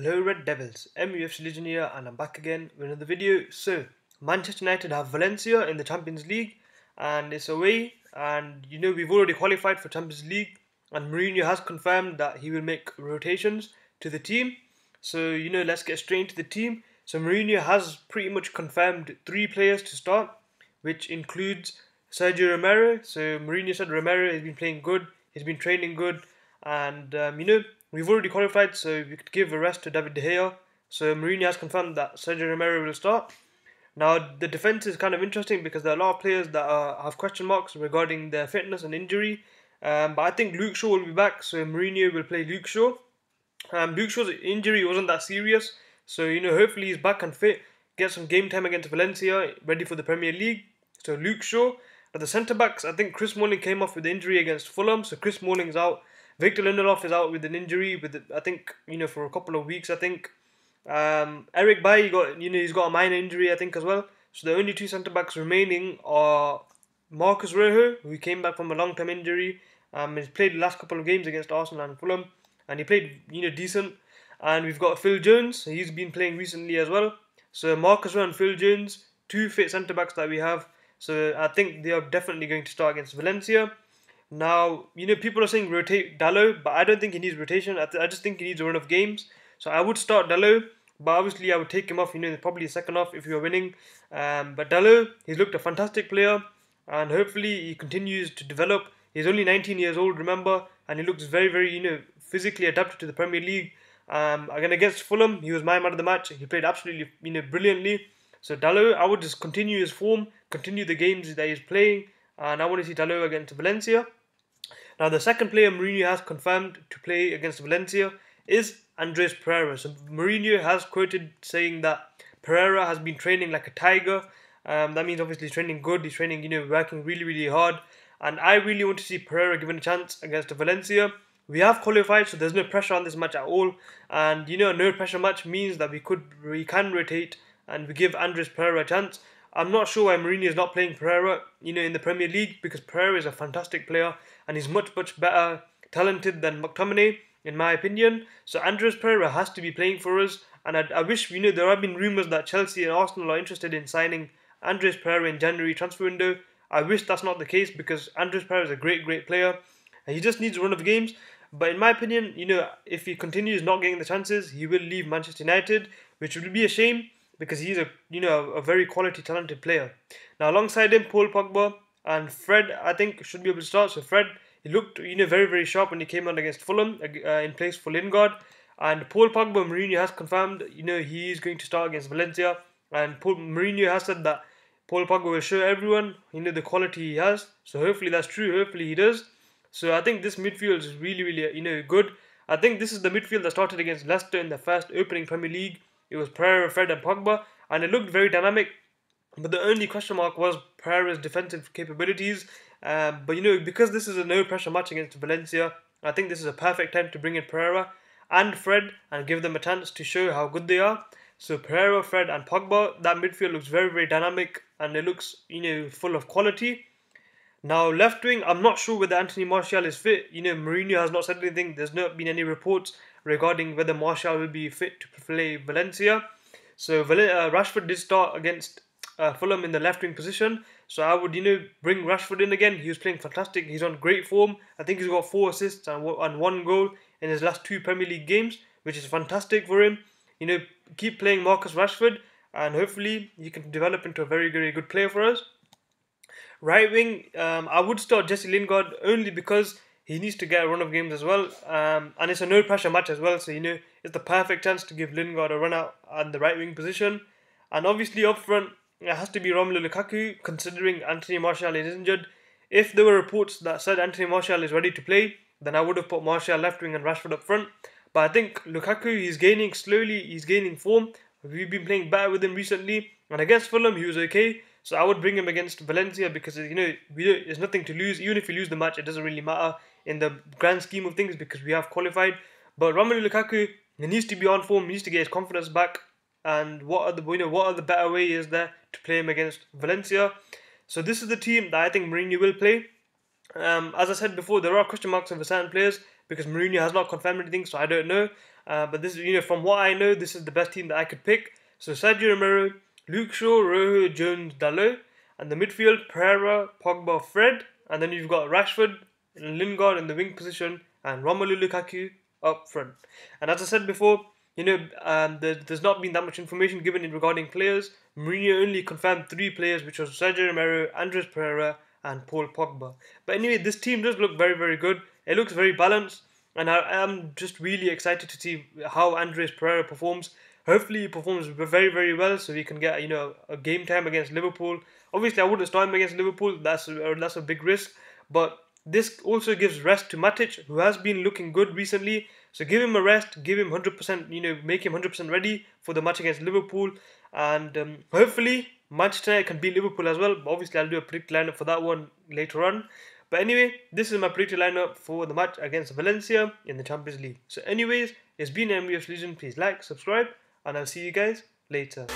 Hello Red Devils, MUFC Legend here and I'm back again with another video. So, Manchester United have Valencia in the Champions League and it's away, and we've already qualified for Champions League, and Mourinho has confirmed that he will make rotations to the team. So, let's get straight into the team. So Mourinho has pretty much confirmed 3 players to start, which includes Sergio Romero. So Mourinho said Romero has been playing good, he's been training good, and we've already qualified, so we could give a rest to David De Gea. So Mourinho has confirmed that Sergio Romero will start. Now the defense is kind of interesting because there are a lot of players that have question marks regarding their fitness and injury. But I think Luke Shaw will be back, so Mourinho will play Luke Shaw. Luke Shaw's injury wasn't that serious, so hopefully he's back and fit, get some game time against Valencia, ready for the Premier League. So Luke Shaw. At the centre backs, I think Chris Smalling came off with injury against Fulham, so Chris Smalling's out. Victor Lindelof is out with an injury, I think for a couple of weeks. I think Eric Bailly he's got a minor injury, I think, as well. So the only 2 centre backs remaining are Marcus Rojo, who came back from a long term injury. He's played the last couple of games against Arsenal and Fulham, and he played decent. And we've got Phil Jones, he's been playing recently as well. So Marcus Rojo and Phil Jones, 2 fit centre backs that we have. So I think they are definitely going to start against Valencia. Now, people are saying rotate Dalot, but I don't think he needs rotation. I just think he needs a run of games. So I would start Dalot, but obviously I would take him off, probably the second half if we were winning. But Dalot, he's looked a fantastic player, and hopefully he continues to develop. He's only 19 years old, remember, and he looks very, very, physically adapted to the Premier League. Again, against Fulham, he was my man of the match. He played absolutely, brilliantly. So Dalot, I would just continue his form, continue the games that he's playing, and I want to see Dalot against Valencia. Now, the second player Mourinho has confirmed to play against Valencia is Andres Pereira. So Mourinho has quoted saying that Pereira has been training like a tiger. That means obviously he's training good, he's training, working really, really hard. And I really want to see Pereira given a chance against Valencia. We have qualified, so there's no pressure on this match at all. And no pressure match means that we can rotate and we give Andres Pereira a chance. I'm not sure why Mourinho is not playing Pereira, in the Premier League, because Pereira is a fantastic player and he's much, much better talented than McTominay, in my opinion. So Andres Pereira has to be playing for us, and I wish, there have been rumours that Chelsea and Arsenal are interested in signing Andres Pereira in January transfer window. I wish that's not the case, because Andres Pereira is a great, great player and he just needs a run of games. But in my opinion, if he continues not getting the chances, he will leave Manchester United, which would be a shame, because he's a very quality, talented player. Now, alongside him, Paul Pogba and Fred, I think, should be able to start. So Fred, he looked very, very sharp when he came on against Fulham in place for Lingard. And Paul Pogba, Mourinho has confirmed, he is going to start against Valencia. And Mourinho has said that Paul Pogba will show everyone, the quality he has. So hopefully that's true. Hopefully he does. So I think this midfield is really, really, good. I think this is the midfield that started against Leicester in the first opening Premier League. It was Pereira, Fred and Pogba, and it looked very dynamic. But the only question mark was Pereira's defensive capabilities. But because this is a no-pressure match against Valencia, I think this is a perfect time to bring in Pereira and Fred and give them a chance to show how good they are. So Pereira, Fred and Pogba, that midfield looks very, very dynamic, and it looks, full of quality. Now, left wing, I'm not sure whether Anthony Martial is fit. Mourinho has not said anything. There's not been any reports regarding whether Martial will be fit to play Valencia. So Rashford did start against Fulham in the left wing position. So I would, bring Rashford in again. He was playing fantastic. He's on great form. I think he's got 4 assists and 1 goal in his last 2 Premier League games, which is fantastic for him. Keep playing Marcus Rashford, and hopefully he can develop into a very, very good player for us. Right wing, I would start Jesse Lingard only because he needs to get a run of games as well. And it's a no pressure match as well, so it's the perfect chance to give Lingard a run out on the right wing position. And obviously up front, it has to be Romelu Lukaku, considering Anthony Martial is injured. If there were reports that said Anthony Martial is ready to play, then I would have put Martial left wing and Rashford up front. But I think Lukaku, he's gaining slowly, he's gaining form. We've been playing better with him recently, and against Fulham he was okay. So I would bring him against Valencia because there's nothing to lose. Even if we lose the match, it doesn't really matter in the grand scheme of things because we have qualified. But Romelu Lukaku, he needs to be on form, he needs to get his confidence back. And what are the better way is there to play him against Valencia? So this is the team that I think Mourinho will play. As I said before, there are question marks over certain players. because Mourinho has not confirmed anything, so I don't know. But this, from what I know, this is the best team that I could pick. So Sergio Romero, Luke Shaw, Rojo, Jones, Dalot, and the midfield Pereira, Pogba, Fred, and then you've got Rashford, Lingard in the wing position, and Romelu Lukaku up front. And as I said before, there's not been that much information given in regarding players. Mourinho only confirmed 3 players, which was Sergio Romero, Andres Pereira, and Paul Pogba. But anyway, this team does look very, very good. It looks very balanced, and I am just really excited to see how Andres Pereira performs. Hopefully, he performs very, very well, so he can get a game time against Liverpool. Obviously, I wouldn't start him against Liverpool. That's a big risk, but this also gives rest to Matic, who has been looking good recently. So give him a rest, give him 100%, make him 100% ready for the match against Liverpool. And hopefully, Manchester United can beat Liverpool as well. But obviously, I'll do a predicted lineup for that one later on. But anyway, this is my predicted lineup for the match against Valencia in the Champions League. So anyways, it's been MVF Legend. Please like, subscribe, and I'll see you guys later.